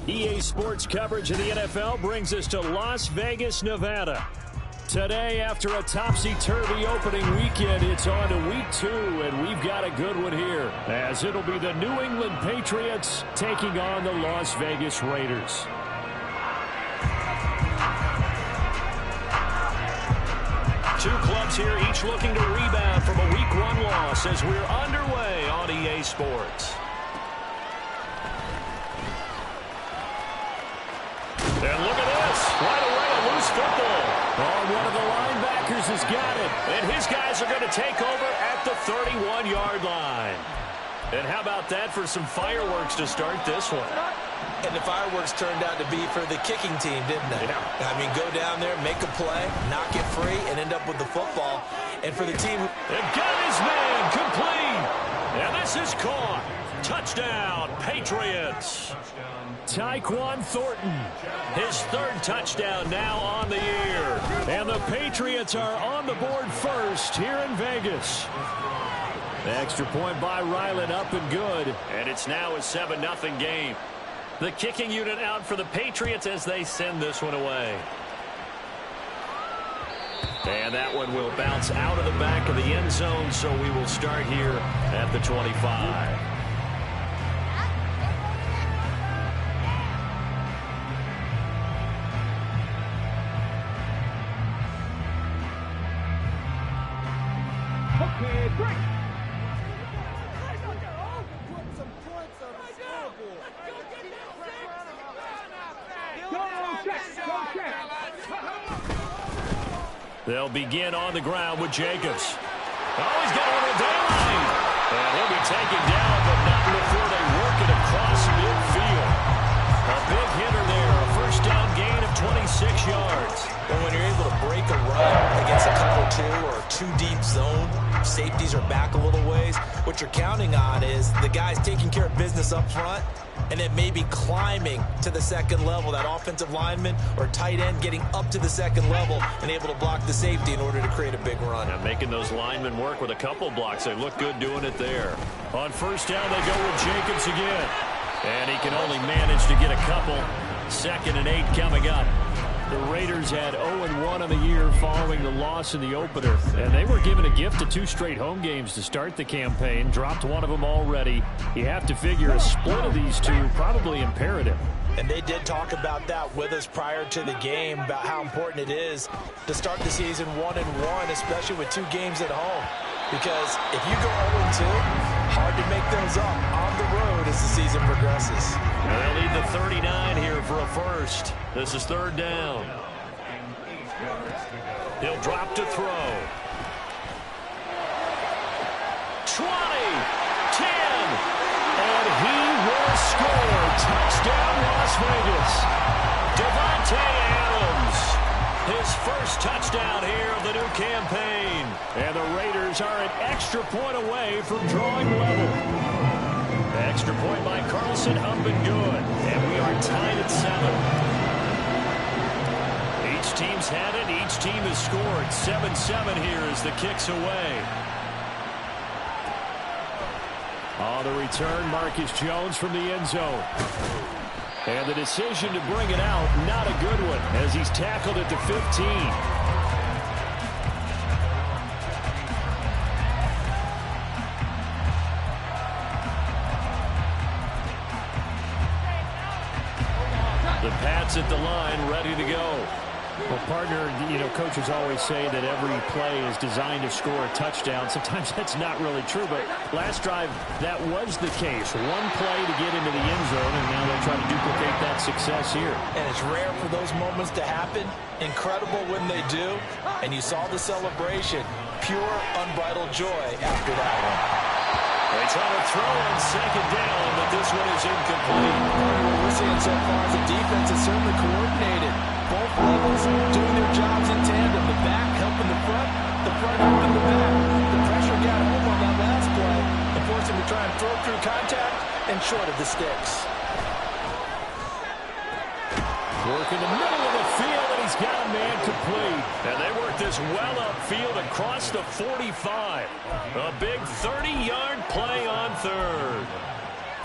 EA Sports coverage of the NFL brings us to Las Vegas, Nevada. Today, after a topsy-turvy opening weekend, it's on to week 2, and we've got a good one here, as it'll be the New England Patriots taking on the Las Vegas Raiders. Two clubs here, each looking to rebound from a week 1 loss as we're underway on EA Sports. And look at this. Right away, a loose football. Oh, one of the linebackers has got it. And his guys are going to take over at the 31-yard line. And how about that for some fireworks to start this one? And the fireworks turned out to be for the kicking team, didn't they? Yeah. I mean, go down there, make a play, knock it free, and end up with the football. And for the team... They've got his man complete. And this is caught. Touchdown, Patriots. Tyquan Thornton, his 3rd touchdown now on the year. And the Patriots are on the board first here in Vegas. The extra point by Ryland up and good. And it's now a 7-0 game. The kicking unit out for the Patriots as they send this one away. And that one will bounce out of the back of the end zone, so we will start here at the 25. Okay, break. They'll begin on the ground with Jacobs. Oh, he's got a little daylight. And he'll be taken down, but not before they work it across midfield. A big hitter there. A first down gain of 26 yards. Well, when you're able to break a run against a cover 2 or 2-deep zone, safeties are back a little ways. What you're counting on is the guys taking care of business up front and then maybe climbing to the second level, that offensive lineman or tight end getting up to the second level and able to block the safety in order to create a big run. And making those linemen work with a couple blocks. They look good doing it there. On first down, they go with Jacobs again. And he can only manage to get a couple. 2nd and 8 coming up. The Raiders had 0-1 on the year following the loss in the opener. And they were given a gift of 2 straight home games to start the campaign. Dropped one of them already. You have to figure a split of these two probably imperative. And they did talk about that with us prior to the game, about how important it is to start the season 1-1, especially with 2 games at home. Because if you go 0-2, hard to make those up on the road as the season progresses. They'll need the 39 here for a first. This is 3rd down. He'll drop to throw. 20, 10, and he will score. Touchdown, Las Vegas. Devontae Adams, his first touchdown here of the new campaign. And the Raiders are an extra point away from drawing level. Extra point by Carlson, up and good. And we are tied at 7. Each team's had it. Each team has scored. 7-7 here as the kick's away. On the return, Marcus Jones from the end zone. And the decision to bring it out, not a good one, as he's tackled at the 15. The Pats at the line, ready to go. Well, partner, coaches always say that every play is designed to score a touchdown. Sometimes that's not really true, but last drive, that was the case. One play to get into the end zone, and now they'll try to duplicate that success here. And it's rare for those moments to happen. Incredible when they do. And you saw the celebration. Pure, unbridled joy after that one. They try to throw on 2nd down, but this one is incomplete. What we're seeing so far is the defense is certainly coordinated. Both levels doing their jobs in tandem. The back helping the front helping the back. The pressure got home on that last play and forced him to try and throw through contact and short of the sticks. Work in the middle of the field, and he's got a man complete. And they work this well upfield across the 45. A big 30-yard play on 3rd.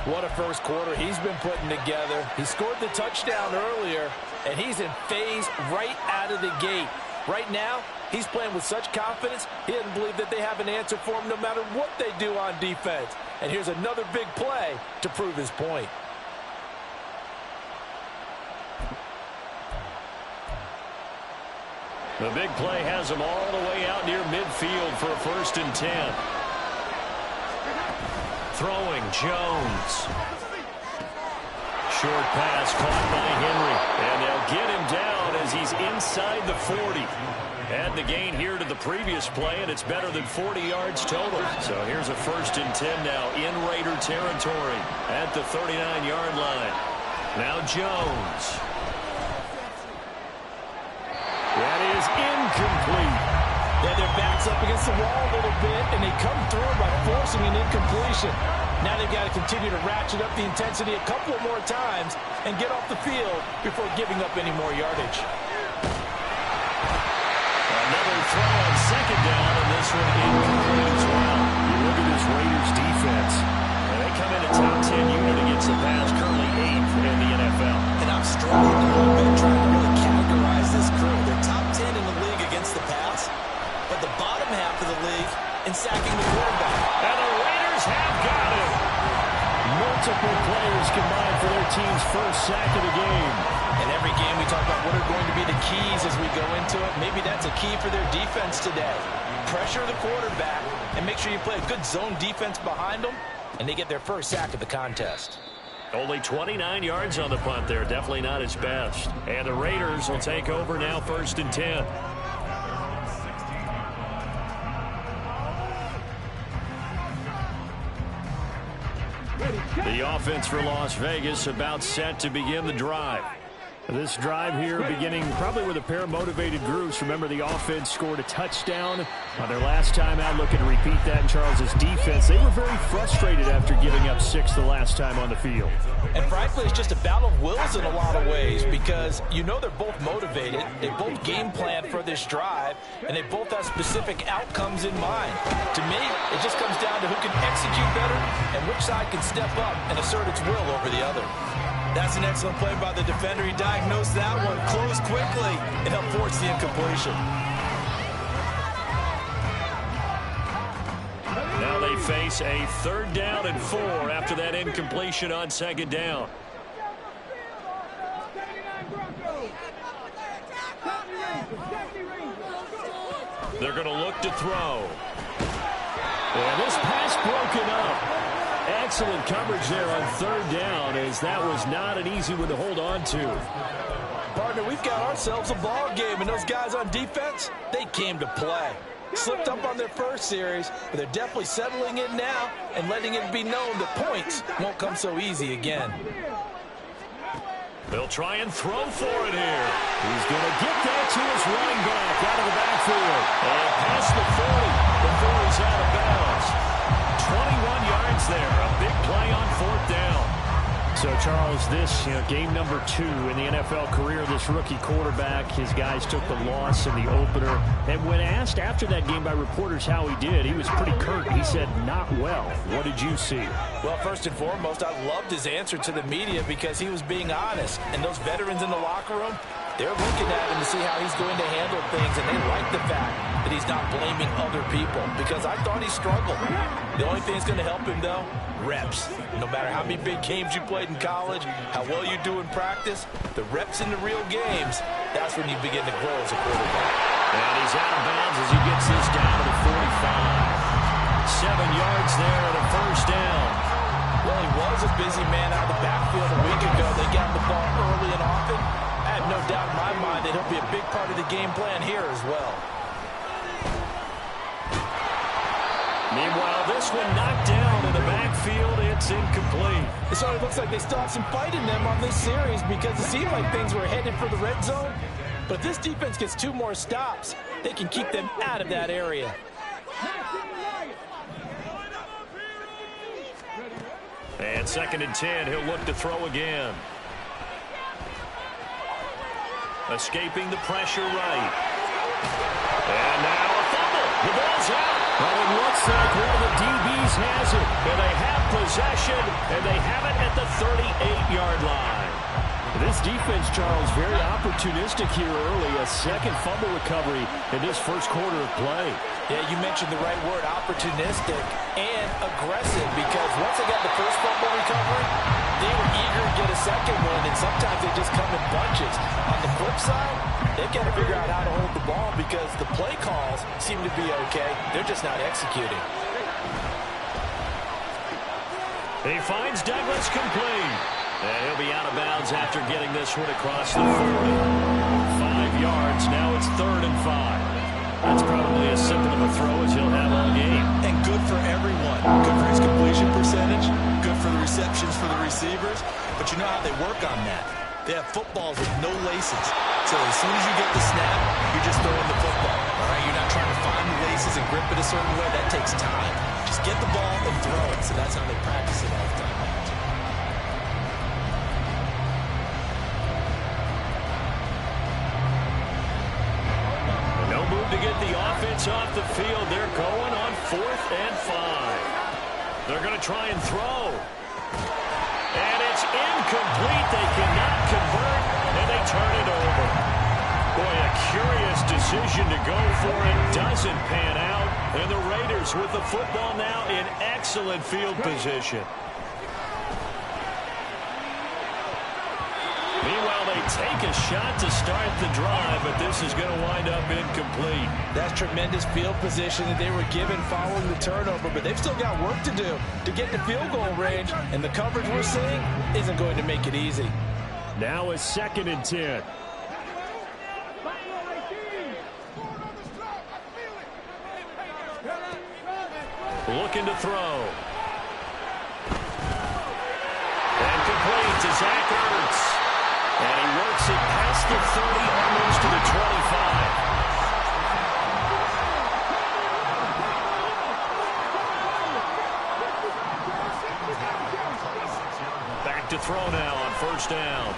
What a first quarter he's been putting together. He scored the touchdown earlier, and he's in phase right out of the gate. Right now, he's playing with such confidence, he doesn't believe that they have an answer for him no matter what they do on defense. And here's another big play to prove his point. The big play has him all the way out near midfield for a 1st and 10. Throwing, Jones. Short pass caught by Henry. And they'll get him down as he's inside the 40. Add the gain here to the previous play, and it's better than 40 yards total. So here's a 1st and 10 now in Raider territory at the 39-yard line. Now Jones. That is incomplete. Yeah, their back's up against the wall a little bit, and they come through by forcing an incompletion. Now they've got to continue to ratchet up the intensity a couple more times and get off the field before giving up any more yardage. Another throw on 2nd down, and this one incomplete as well. You look at this Raiders defense, and they come in a top 10 unit against the pass, currently 8th in the NFL. And I'm struggling a little bit trying to really categorize this crew. They're top 10 in the league against the pass, but the bottom half of the league in sacking the quarterback. And the Raiders have got him. Multiple players combined for their team's first sack of the game. And every game we talk about what are going to be the keys as we go into it. Maybe that's a key for their defense today. Pressure the quarterback and make sure you play a good zone defense behind them, and they get their first sack of the contest. Only 29 yards on the punt there. Definitely not his best. And the Raiders will take over now, 1st and 10. The offense for Las Vegas about set to begin the drive. This drive here beginning probably with a pair of motivated groups. Remember, the offense scored a touchdown on their last time out. Looking to repeat that in Charles's defense. They were very frustrated after giving up 6 the last time on the field. And frankly, it's just a battle of wills in a lot of ways because you know they're both motivated. They both game plan for this drive, and they both have specific outcomes in mind. To me, it just comes down to who can execute better and which side can step up and assert its will over the other. That's an excellent play by the defender. He diagnosed that one, closed quickly, and helped force the incompletion. Now they face a 3rd down and 4 after that incompletion on 2nd down. They're going to look to throw. And this pass broken up. Excellent coverage there on 3rd down, as that was not an easy one to hold on to. Partner, we've got ourselves a ball game, and those guys on defense, they came to play. Slipped up on their first series, but they're definitely settling in now and letting it be known that points won't come so easy again. They'll try and throw for it here. He's going to get that to his running back out of the backfield. And past the 40 before he's out of bounds. 21 yards there. A big play on 4th down. So, Charles, this game number 2 in the NFL career, this rookie quarterback, his guys took the loss in the opener. And when asked after that game by reporters how he did, he was pretty curt. He said, not well. What did you see? Well, first and foremost, I loved his answer to the media because he was being honest. And those veterans in the locker room, they're looking at him to see how he's going to handle things, and they like the fact that he's not blaming other people because I thought he struggled. The only thing that's going to help him, though, reps. No matter how many big games you played in college, how well you do in practice, the reps in the real games, that's when you begin to grow as a quarterback. And he's out of bounds as he gets this down to the 45. 7 yards there and a 1st down. Well, he was a busy man out of the backfield a week ago. They got the ball early and often. I have no doubt in my mind that he'll be a big part of the game plan here as well. Meanwhile, this one knocked down in the backfield. It's incomplete. It certainly looks like they still have some fight in them on this series because it seemed like things were headed for the red zone. But if this defense gets 2 more stops, they can keep them out of that area. And 2nd and 10, he'll look to throw again. Escaping the pressure right. And now a fumble. The ball's is out. But it looks like one of the DBs has it. And they have possession, and they have it at the 38-yard line. This defense, Charles, very opportunistic here early. A second fumble recovery in this first quarter of play. Yeah, you mentioned the right word, opportunistic and aggressive, because once they got the first fumble recovery, they were eager to get a second one, and sometimes they just come in bunches. On the flip side, they've got to figure out how to hold the ball because the play calls seem to be okay. They're just not executing. He finds Douglas complete. And he'll be out of bounds after getting this one across the 40. 5 yards. Now it's 3rd and 5. That's probably as simple of a throw as he'll have all game. And good for everyone. Good for his completion percentage. Good for the receptions for the receivers. But you know how they work on that. They have footballs with no laces. So as soon as you get the snap, you're just throwing the football. All right, you're not trying to find the laces and grip it a certain way. That takes time. Just get the ball and throw it. So that's how they practice it all the time. To get the offense off the field, they're going on 4th and 5. They're going to try and throw. And it's incomplete. They cannot convert, and they turn it over. Boy, a curious decision to go for it. Doesn't pan out. And the Raiders with the football now in excellent field position. Meanwhile, they take a shot to start the drive, but this is going to wind up incomplete. That's tremendous field position that they were given following the turnover, but they've still got work to do to get to field goal range, and the coverage we're seeing isn't going to make it easy. Now it's 2nd and 10. Looking to throw. And complete to Zach Ertz. And he works it past the 30, almost to the 25. Back to throw now on 1st down.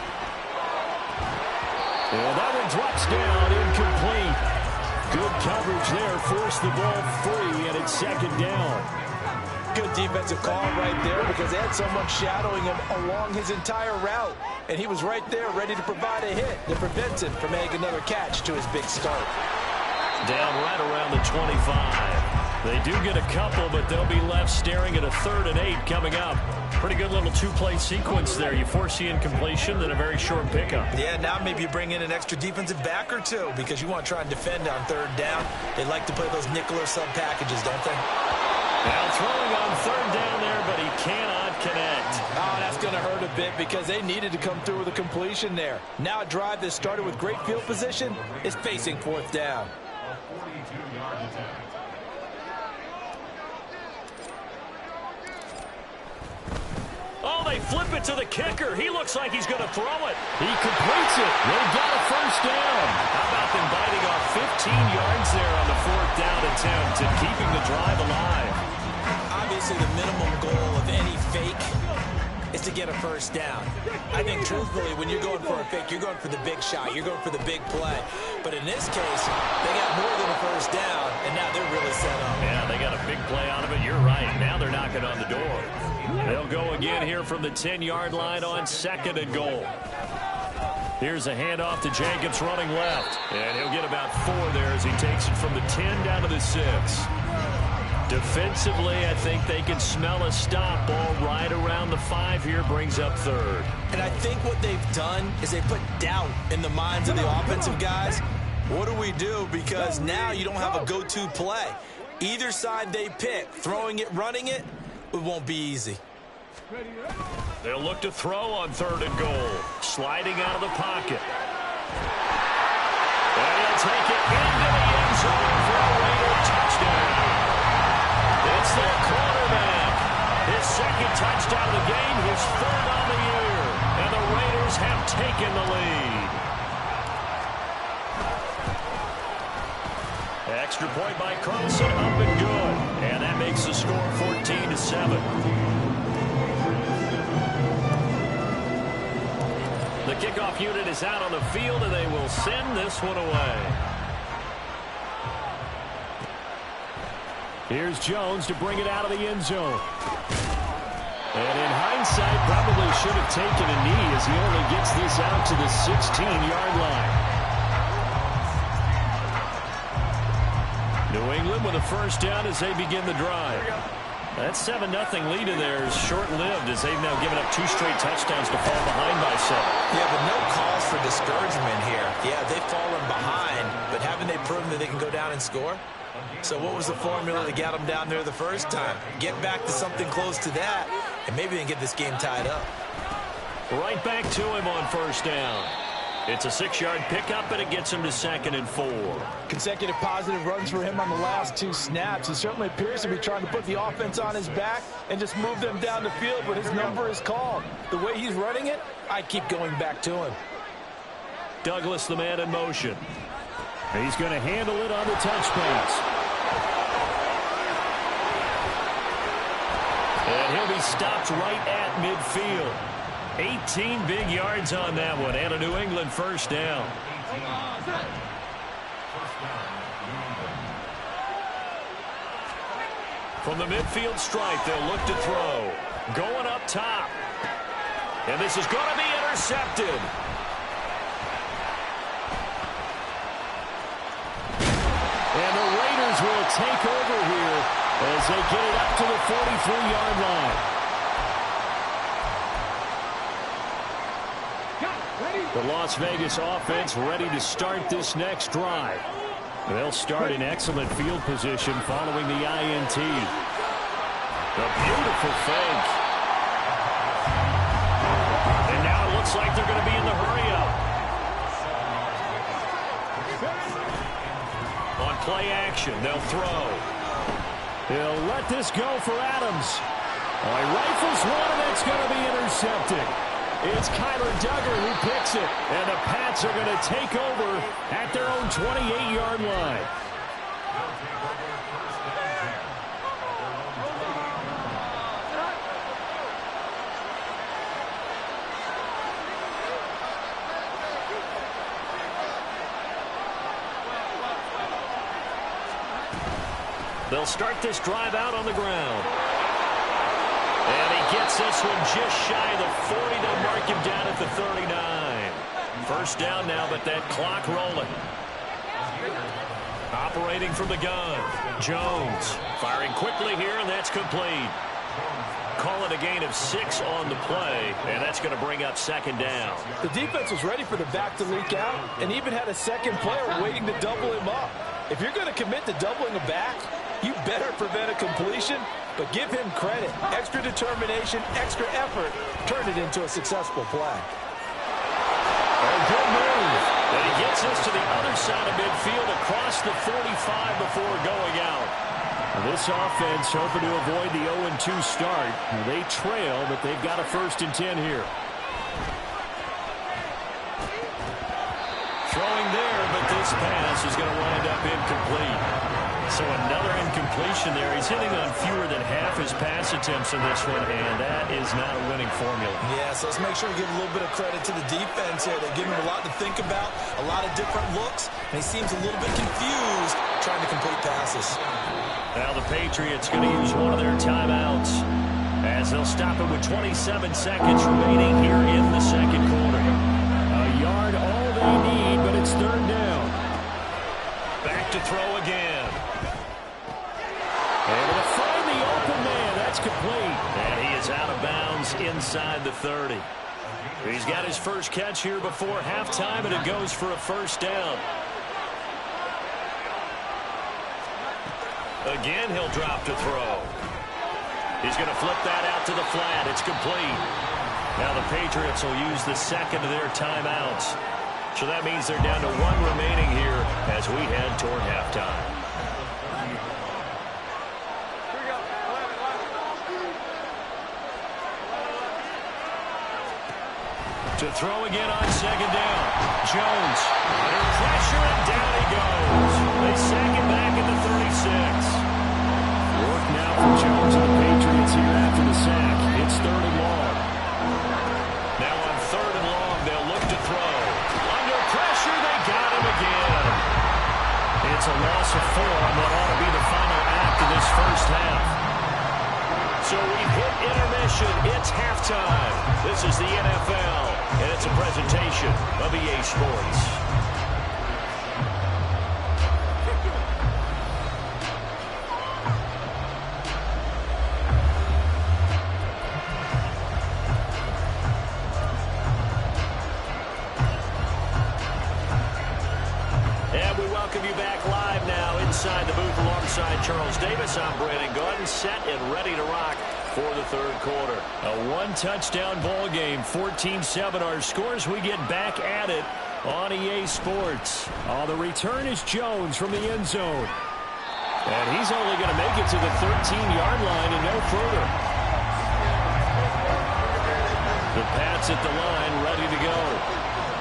And that one drops down, incomplete. Good coverage there, forced the ball free, and it's 2nd down. Good defensive call right there because they had someone shadowing him along his entire route. And he was right there ready to provide a hit that prevents him from making another catch to his big start. Down right around the 25. They do get a couple, but they'll be left staring at a 3rd and 8 coming up. Pretty good little 2-play sequence there. You foresee incompletion, then a very short pickup. Yeah, now maybe you bring in an extra defensive back or two because you want to try and defend on 3rd down. They like to play those nickel or sub packages, don't they? Now throwing on 3rd down there, but he cannot connect. Oh, that's going to hurt a bit because they needed to come through with a completion there. Now a drive that started with great field position is facing 4th down. Oh, they flip it to the kicker. He looks like he's going to throw it. He completes it. They got a 1st down. How about them biting off 15 yards there on the 4th down attempt and keeping the drive alive? Obviously, the minimum goal of any fake is to get a 1st down. I think, truthfully, when you're going for a fake, you're going for the big shot. You're going for the big play. But in this case, they got more than a 1st down, and now they're really set up. Yeah, they got a big play out of it. You're right. Now they're knocking on the door. They'll go again here from the 10-yard line on 2nd and goal. Here's a handoff to Jacobs running left. And he'll get about 4 there as he takes it from the 10 down to the 6. Defensively, I think they can smell a stop. Ball right around the 5 here, brings up 3rd. And I think what they've done is they put doubt in the minds of the offensive guys. What do we do? Because now you don't have a go-to play. Either side they pick, throwing it, running it, it won't be easy. They'll look to throw on 3rd and goal. Sliding out of the pocket. And he'll take it into the end zone for a Raider touchdown. It's their quarterback. His 2nd touchdown of the game, his 3rd on the year. And the Raiders have taken the lead. Extra point by Carlson, up and good. And that makes the score 14-7. The kickoff unit is out on the field, and they will send this one away. Here's Jones to bring it out of the end zone. And in hindsight, probably should have taken a knee as he only gets this out to the 16-yard line. New England with a first down as they begin the drive. That 7-0 lead in there is short-lived as they've now given up 2 straight touchdowns to fall behind by 7. Yeah, but no cause for discouragement here. Yeah, they've fallen behind, but haven't they proven that they can go down and score? So what was the formula that got them down there the first time? Get back to something close to that, and maybe they can get this game tied up. Right back to him on first down. It's a 6-yard pickup, and it gets him to 2nd and 4. Consecutive positive runs for him on the last 2 snaps. He certainly appears to be trying to put the offense on his back and just move them down the field, but his number is called. The way he's running it, I keep going back to him. Douglas, the man in motion. He's going to handle it on the touch pass. And he'll be stopped right at midfield. 18 big yards on that one, and a New England first down. From the midfield stripe, they'll look to throw. Going up top. And this is going to be intercepted. And the Raiders will take over here as they get it up to the 43-yard line. The Las Vegas offense ready to start this next drive. They'll start in excellent field position following the INT. A beautiful fake. And now it looks like they're going to be in the hurry-up. On play action, they'll throw. They'll let this go for Adams. He rifles one, and it's going to be intercepted. It's Kyler Duggar who picks it, and the Pats are going to take over at their own 28-yard line. They'll start this drive out on the ground. And he gets this one just shy of the 40. They'll mark him down at the 39. First down now, but that clock rolling. Operating from the gun. Jones firing quickly here, and that's complete. Call it a gain of 6 on the play, and that's going to bring up 2nd down. The defense was ready for the back to leak out and even had a second player waiting to double him up. If you're going to commit to doubling a back, you better prevent a completion, but give him credit. Extra determination, extra effort, turned it into a successful play. A good move. And he gets this to the other side of midfield across the 45 before going out. This offense hoping to avoid the 0-2 start. They trail, but they've got a 1st and 10 here. Throwing there, but this pass is going to wind up incomplete. So another incompletion there. He's hitting on fewer than half his pass attempts in this one, and that is not a winning formula. Yeah, so let's make sure we give a little bit of credit to the defense here. They give him a lot to think about, a lot of different looks, and he seems a little bit confused trying to complete passes. Now the Patriots going to use one of their timeouts as they'll stop it with 27 seconds remaining here in the second quarter. A yard all they need, but it's 3rd down. Back to throw again. Able to find the open man. That's complete. And he is out of bounds inside the 30. He's got his first catch here before halftime, and it goes for a 1st down. Again, he'll drop to throw. He's going to flip that out to the flat. It's complete. Now the Patriots will use the 2nd of their timeouts. So that means they're down to 1 remaining here as we head toward halftime. To throw again on 2nd down. Jones under pressure, and down he goes. They sack him back at the 36. Work now from Jones and the Patriots here after the sack. It's 3rd and long. Now on 3rd and long, they'll look to throw. Under pressure, they got him again. It's a loss of 4 on what ought to be the final act of this first half. So we've hit intermission. It's halftime. This is the NFL, and it's a presentation of EA Sports. Inside the booth alongside Charles Davis, I'm Brandon Gaudin, set and ready to rock for the third quarter. A one-touchdown ball game, 14-7 our scores. We get back at it on EA Sports. The return is Jones from the end zone. And he's only going to make it to the 13-yard line and no further. The Pats at the line, ready to go.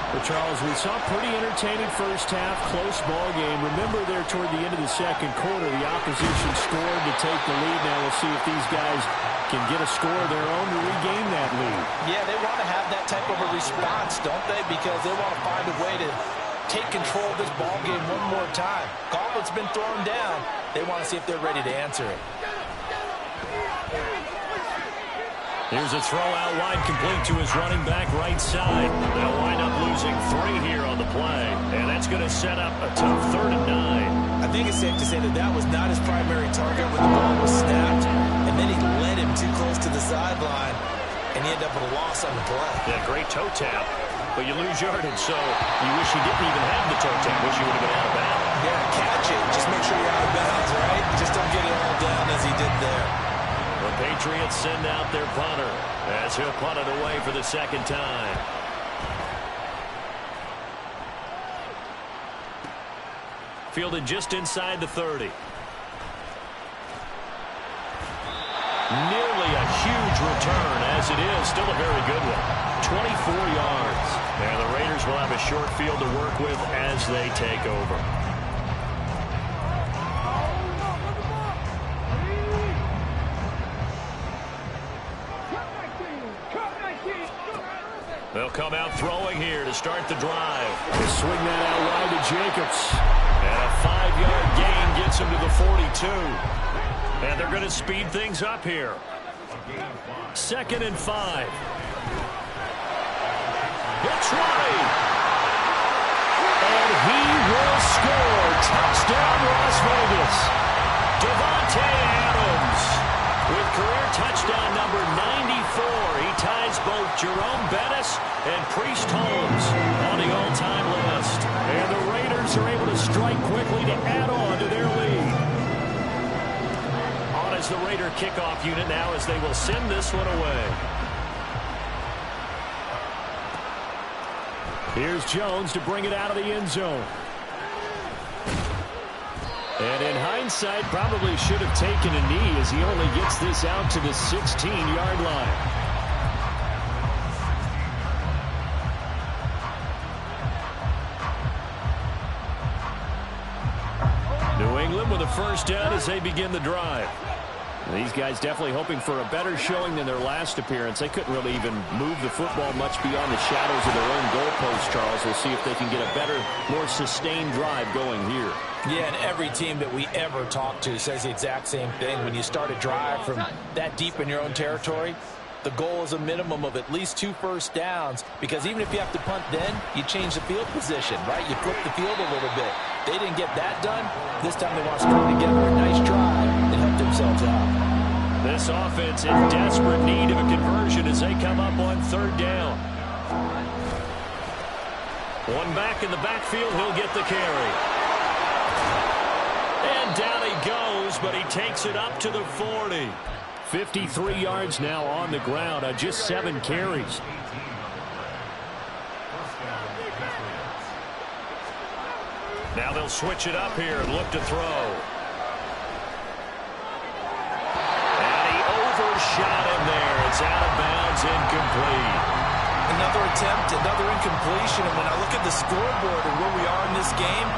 But Charles, we saw a pretty entertaining first half, close ball game. Remember there toward the end of the second quarter, the opposition scored to take the lead. Now we'll see if these guys can get a score of their own to regain that lead. Yeah, they want to have that type of a response, don't they? Because they want to find a way to take control of this ball game one more time. Gauntlet's been thrown down. They want to see if they're ready to answer it. Here's a throw out wide, complete to his running back right side. They'll wind up losing 3 here on the play, and that's going to set up a tough 3rd and 9. I think it's safe to say that that was not his primary target when the ball was snapped, and then he led him too close to the sideline, and he ended up with a loss on the play. Yeah, great toe tap, but you lose yardage, so you wish you didn't even have the toe tap. Wish you would have been out of bounds. Yeah, catch it. Just make sure you're out of bounds, right? Just don't get it all down as he did there. The Patriots send out their punter as he'll punt it away for the second time. Fielded just inside the 30. Nearly a huge return, as it is. Still a very good one. 24 yards. And the Raiders will have a short field to work with as they take over. They'll come out throwing here to start the drive. They swing that out wide to Jacobs. And a 5-yard gain gets him to the 42. And they're going to speed things up here. 2nd and 5. It's right. And he will score. Touchdown, Las Vegas. Davante Adams with career touchdown number 94. He ties both Jerome Bettis and Priest Holmes on the all-time list. And the Raiders are able to strike quickly to add on to their lead. On as the Raider kickoff unit now as they will send this one away. Here's Jones to bring it out of the end zone. And in hindsight, probably should have taken a knee as he only gets this out to the 16-yard line. New England with a first down as they begin the drive. These guys definitely hoping for a better showing than their last appearance. They couldn't really even move the football much beyond the shadows of their own goalpost, Charles. We'll see if they can get a better, more sustained drive going here. Yeah, and every team that we ever talk to says the exact same thing. When you start a drive from that deep in your own territory, the goal is a minimum of at least 2 first downs, because even if you have to punt then, you change the field position, right? You flip the field a little bit. They didn't get that done. This time they want to string together a nice drive and help themselves out. This offense in desperate need of a conversion as they come up on 3rd down. One back in the backfield, he'll get the carry. And down he goes, but he takes it up to the 40. 53 yards now on the ground on just 7 carries. Now they'll switch it up here and look to throw. And he overshot him there. It's out of bounds, incomplete. Another attempt, another incompletion. And when I look at the scoreboard and where we are in this game,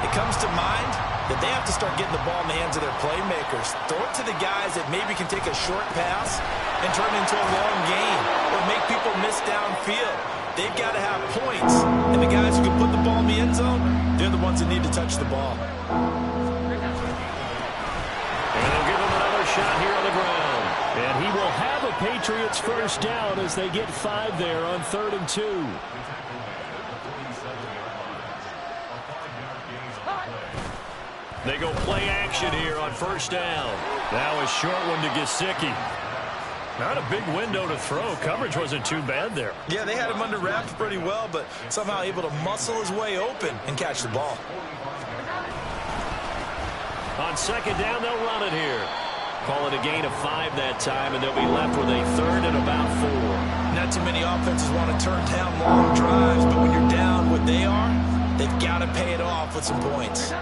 it comes to mind that they have to start getting the ball in the hands of their playmakers. Throw it to the guys that maybe can take a short pass and turn it into a long gain or make people miss downfield. They've got to have points. And the guys who can put the ball in the end zone, they're the ones that need to touch the ball. And they'll get shot here on the ground. And he will have a Patriots first down as they get 5 there on 3rd and 2. They go play action here on 1st down. Now a short one to Gesicki. Not a big window to throw. Coverage wasn't too bad there. Yeah, they had him under wraps pretty well, but somehow able to muscle his way open and catch the ball. On 2nd down, they'll run it here. Call it a gain of 5 that time, and they'll be left with a 3rd and about 4. Not too many offenses want to turn down long drives, but when you're down what they are, they've got to pay it off with some points.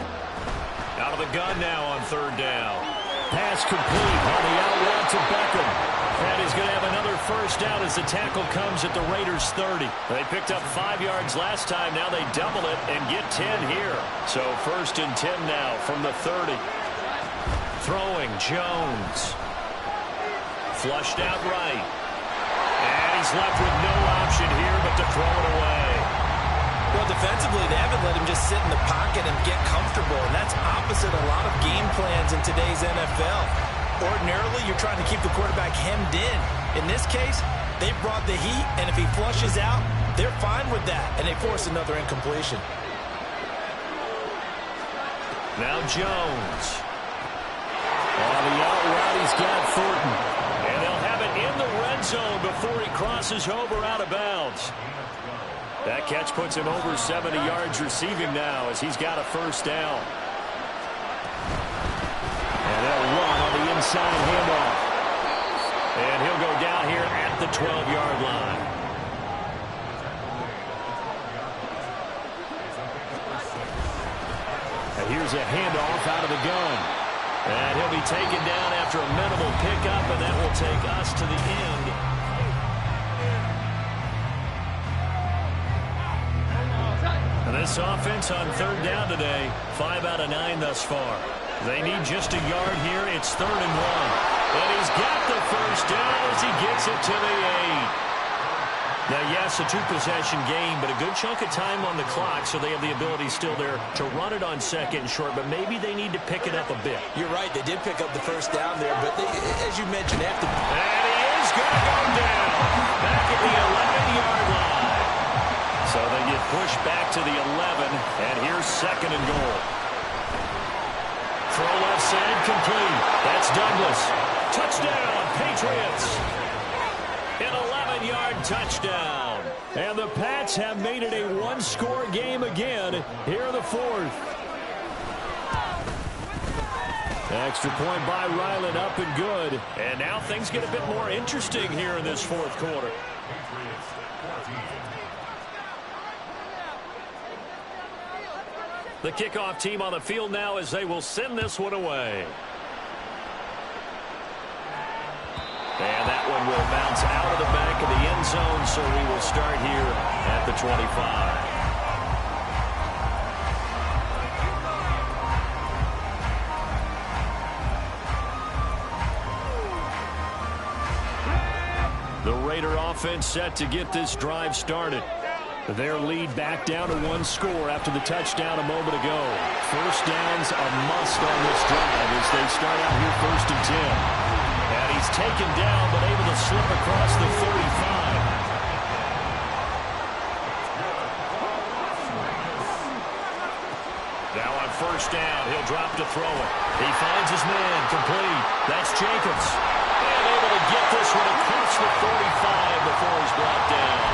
Out of the gun now on 3rd down. Pass complete on the out route to Beckham. And he's going to have another first down as the tackle comes at the Raiders' 30. They picked up 5 yards last time. Now they double it and get 10 here. So 1st and 10 now from the 30. Throwing Jones. Flushed out right. And he's left with no option here but to throw it away. Well, defensively, they haven't let him just sit in the pocket and get comfortable, and that's opposite a lot of game plans in today's NFL. Ordinarily, you're trying to keep the quarterback hemmed in. In this case, they brought the heat, and if he flushes out, they're fine with that, and they force another incompletion. Now Jones. On the out route, he's got Thornton. And they'll have it in the red zone before he crosses over out of bounds. That catch puts him over 70 yards receiving now as he's got a first down. And they'll run on the inside handoff. And he'll go down here at the 12-yard line. And here's a handoff out of the gun. And he'll be taken down after a minimal pickup, and that will take us to the end. This offense on 3rd down today, 5 out of 9 thus far. They need just a yard here. It's 3rd and 1. And he's got the first down as he gets it to the 8. Now, yes, a 2-possession game, but a good chunk of time on the clock, so they have the ability still there to run it on 2nd and short, but maybe they need to pick it up a bit. You're right. They did pick up the first down there, but they, as you mentioned, after... And he is going to go down back at the 11-yard line. So they get pushed back to the 11, and here's 2nd and goal. Throw left side, complete. That's Douglas. Touchdown, Patriots. An 11-yard touchdown. And the Pats have made it a 1-score game again here in the 4th. Extra point by Ryland, up and good. And now things get a bit more interesting here in this 4th quarter. The kickoff team on the field now as they will send this one away. And that one will bounce out of the back of the end zone, so we will start here at the 25. The Raider offense set to get this drive started. Their lead back down to 1 score after the touchdown a moment ago. First down's a must on this drive as they start out here 1st and 10. And he's taken down but able to slip across the 35. Now on 1st down, he'll drop to throw it. He finds his man, complete. That's Jacobs. And able to get this one across the 45 before he's brought down.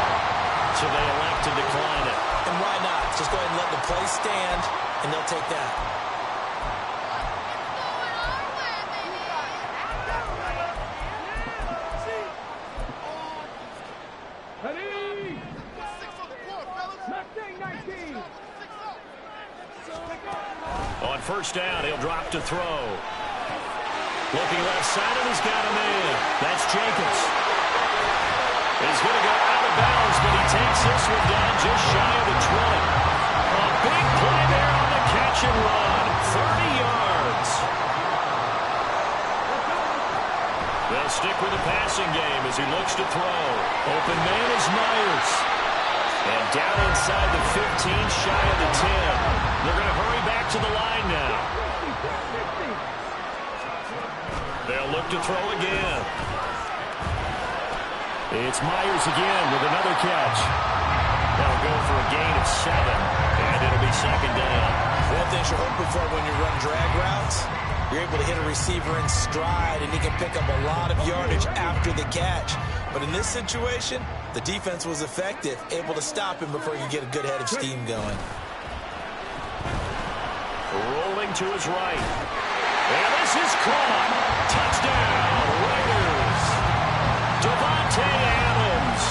So they elect to decline it. And why not? Just go ahead and let the play stand, and they'll take that. On 1st down, he'll drop to throw. Looking left side, and he's got a man. That's Jacobs. He's going to go out of bounds, but he takes this one down just shy of the 20. A big play there on the catch and run. 30 yards. They'll stick with the passing game as he looks to throw. Open man is Myers. And down inside the 15, shy of the 10. They're going to hurry back to the line now. They'll look to throw again. It's Myers again with another catch. They'll go for a gain of 7, and it'll be second down. One thing you're hoping for when you run drag routes, you're able to hit a receiver in stride, and he can pick up a lot of yardage after the catch. But in this situation, the defense was effective, able to stop him before he could get a good head of steam going. Rolling to his right. And this is caught. Touchdown, Raiders. Devontae Adams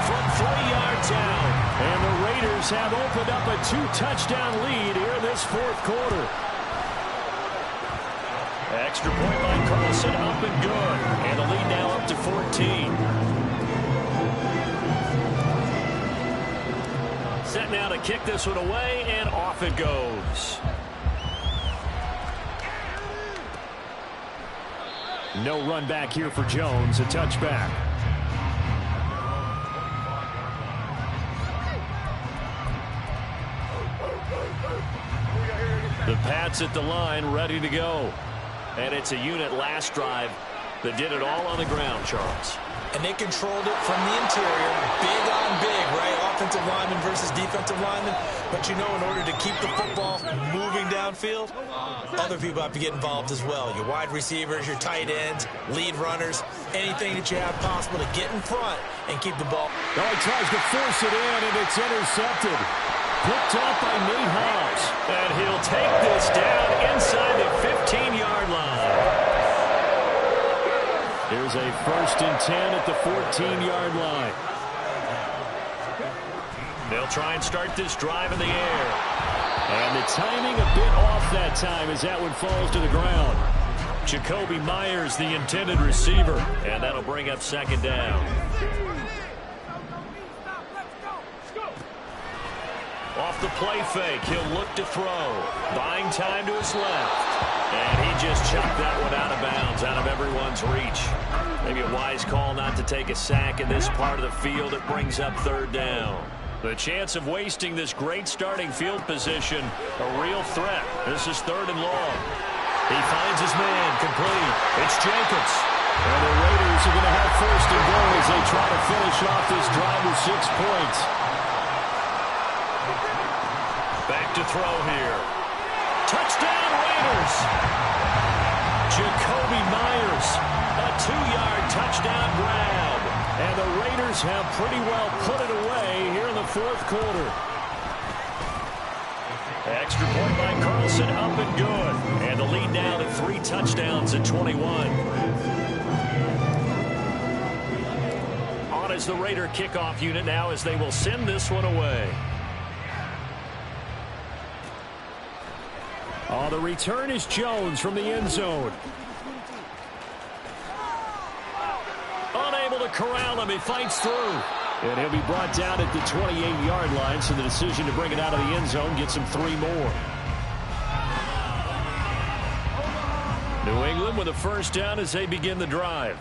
from 3 yards out. And the Raiders have opened up a 2-touchdown lead here in this fourth quarter. Extra point by Carlson, up and good. And the lead now up to 14. Set now to kick this one away, and off it goes. No run back here for Jones, a touchback. The Pats at the line, ready to go. And it's a unit last drive that did it all on the ground, Charles. And they controlled it from the interior, big on big, right? Offensive lineman versus defensive lineman. But you know, in order to keep the football moving downfield, other people have to get involved as well. Your wide receivers, your tight ends, lead runners, anything that you have possible to get in front and keep the ball. Oh, he tries to force it in, and it's intercepted. Picked up by Nate Hobbs. And he'll take this down inside the 15-yard line. There's a 1st and 10 at the 14-yard line. They'll try and start this drive in the air. And the timing a bit off that time as that one falls to the ground. Jacoby Myers, the intended receiver. And that'll bring up second down. Off the play fake, he'll look to throw. Buying time to his left. And he just chucked that one out of bounds, out of everyone's reach. Maybe a wise call not to take a sack in this part of the field. It brings up third down. The chance of wasting this great starting field position, a real threat. This is 3rd and long. He finds his man, complete. It's Jacobs. And the Raiders are going to have 1st and goal as they try to finish off this drive with 6 points. Back to throw here. Touchdown, Raiders. Jacoby Myers, a 2-yard touchdown grab. And the Raiders have pretty well put it away here in the 4th quarter. Extra point by Carlson, up and good. And the lead now to 3 touchdowns at 21. On is the Raider kickoff unit now as they will send this one away. Oh, the return is Jones from the end zone. Unable to corral him. He fights through. And he'll be brought down at the 28-yard line, so the decision to bring it out of the end zone gets him 3 more. New England with a 1st down as they begin the drive.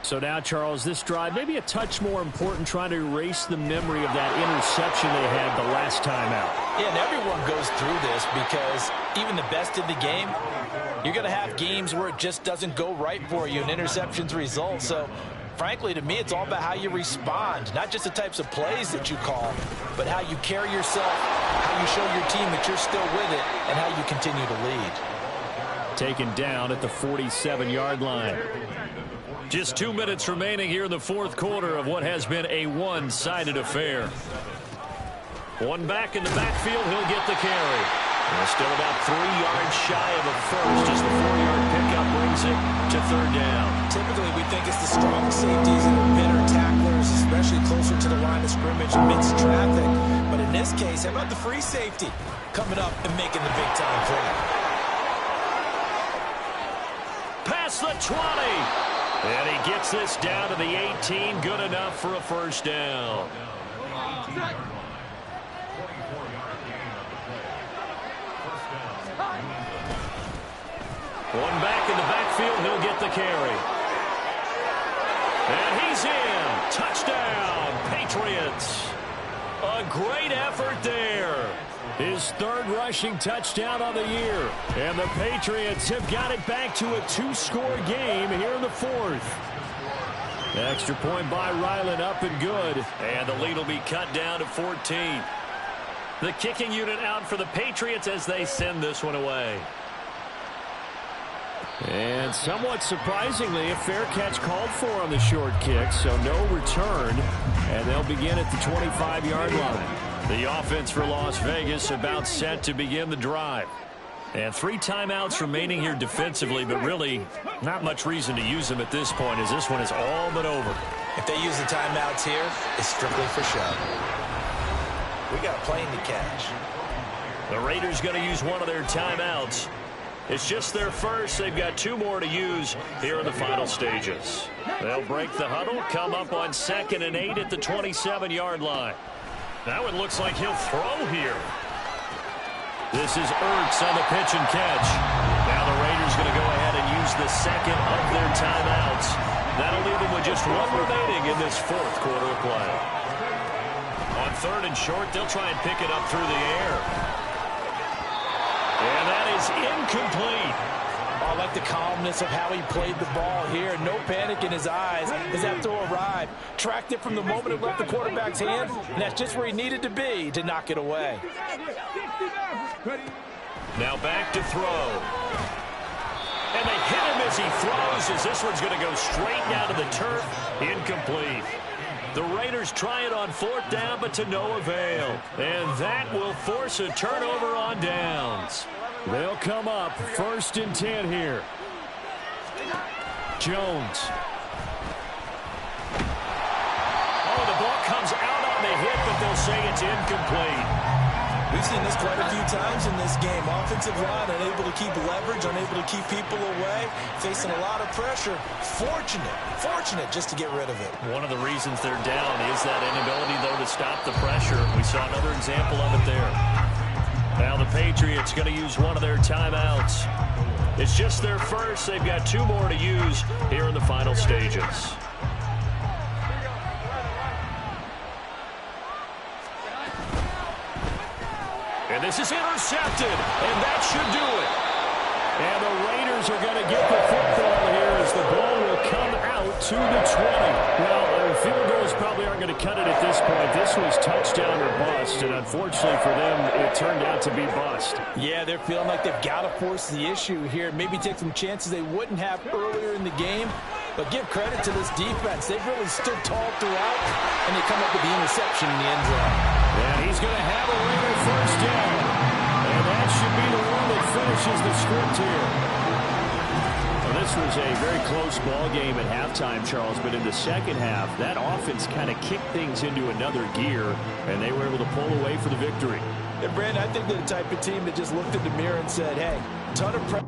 So now, Charles, this drive maybe a touch more important, trying to erase the memory of that interception they had the last time out. Yeah, and everyone goes through this because even the best in the game, you're going to have games where it just doesn't go right for you and interceptions result. So, frankly, to me, it's all about how you respond, not just the types of plays that you call, but how you carry yourself, how you show your team that you're still with it, and how you continue to lead. Taken down at the 47-yard line. Just 2 minutes remaining here in the 4th quarter of what has been a one-sided affair. One back in the backfield, he'll get the carry. And still about 3 yards shy of a first as the 4-yard pickup brings it to 3rd down. Typically, we think it's the strong safeties and the better tacklers, especially closer to the line of scrimmage amidst traffic. But in this case, how about the free safety coming up and making the big-time play? Past the 20. And he gets this down to the 18. Good enough for a 1st down. One back in the backfield. He'll get the carry. And he's in. Touchdown, Patriots. A great effort there. His third rushing touchdown on the year. And the Patriots have got it back to a 2-score game here in the fourth. Extra point by Ryland, up and good. And the lead will be cut down to 14. The kicking unit out for the Patriots as they send this one away. And somewhat surprisingly, a fair catch called for on the short kick, so no return. And they'll begin at the 25-yard line. The offense for Las Vegas about set to begin the drive. And 3 timeouts remaining here defensively, but really not much reason to use them at this point as this one is all but over. If they use the timeouts here, it's strictly for show. We got a plane to catch. The Raiders going to use one of their timeouts. It's just their first. They've got 2 more to use here in the final stages. They'll break the huddle, come up on 2nd and 8 at the 27-yard line. Now it looks like he'll throw here. This is Ertz on the pitch and catch. Now the Raiders going to go ahead and use the second of their timeouts. That'll leave them with just 1 remaining in this 4th quarter of play. On 3rd and short, they'll try and pick it up through the air. And that is incomplete. I like the calmness of how he played the ball here. No panic in his eyes as that throw arrived. Tracked it from the moment it left the quarterback's hands, and that's just where he needed to be to knock it away. Now back to throw. And they hit him as he throws, as this one's going to go straight down to the turf. Incomplete. The Raiders try it on 4th down, but to no avail. And that will force a turnover on downs. They'll come up 1st and 10 here. Jones. Oh, the ball comes out on the hit, but they'll say it's incomplete. We've seen this quite a few times in this game. Offensive line unable to keep leverage, unable to keep people away, facing a lot of pressure. Fortunate just to get rid of it. One of the reasons they're down is that inability, though, to stop the pressure. We saw another example of it there. Now the Patriots going to use one of their timeouts. It's just their first. They've got 2 more to use here in the final stages. And this is intercepted, and that should do it. And the Raiders are going to get the football here as the ball will come out to the 20. Well, field goals probably aren't going to cut it at this point. This was touchdown or bust, and unfortunately for them, it turned out to be bust. Yeah, they're feeling like they've got to force the issue here. Maybe take some chances they wouldn't have earlier in the game. But give credit to this defense. They've really stood tall throughout, and they come up with the interception in the end zone. And he's going to have a Raider 1st down. And that should be the one that finishes the script here. Well, this was a very close ball game at halftime, Charles, but in the second half, that offense kind of kicked things into another gear, and they were able to pull away for the victory. And, Brandon, I think they're the type of team that just looked in the mirror and said, hey, ton of pressure.